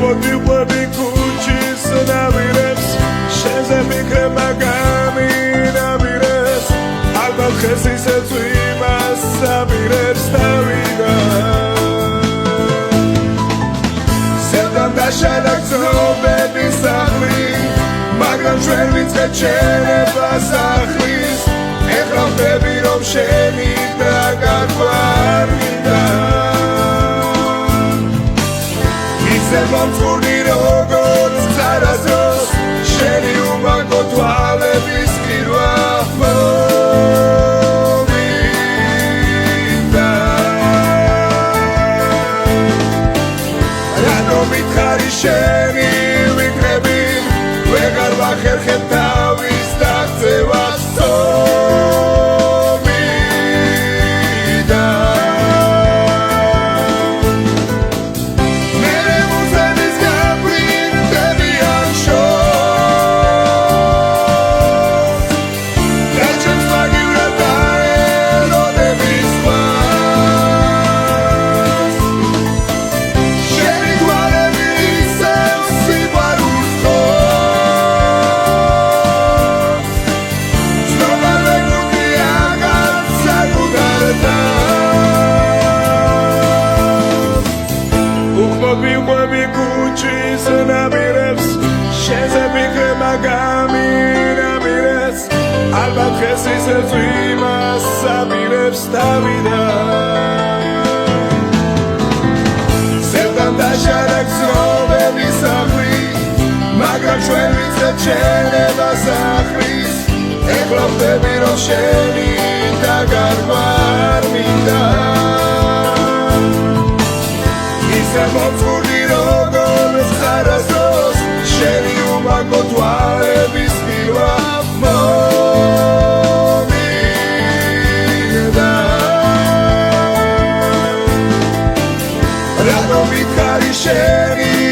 Uqbodi kuchis navires Sheze fikreba gaminavires Albat xesis etzvimas sabirers davida Sevdam dashadak zobedi sahli Magram ჩვენ ვიწყეთ შენებას ახლის ეხლა ვხვდები რომ შენი დაგაგვარდა ისე მომწონი როგორც წარასდროს შენი უმაგო თვალების ყირვა მოვიდა რანო მითხარი შენი ვიქნები ვეღარ ვახერხებ თავის დაღწევას Uqbodi kuchis navires Sheze fikreba gaminavires Albat xesis etzvimas sabirers davida Sevdam dashadak zobedi sahli Magram ჩვენ ვიწყეთ შენებას ახლის ეხლა ვხვდები რომ შენი დაგარგვარ მინდა ისე მომწონი როგორც წარასდროს შენი უმაგო თვალების ყირვა მოვიდა რანო მითხარი შენი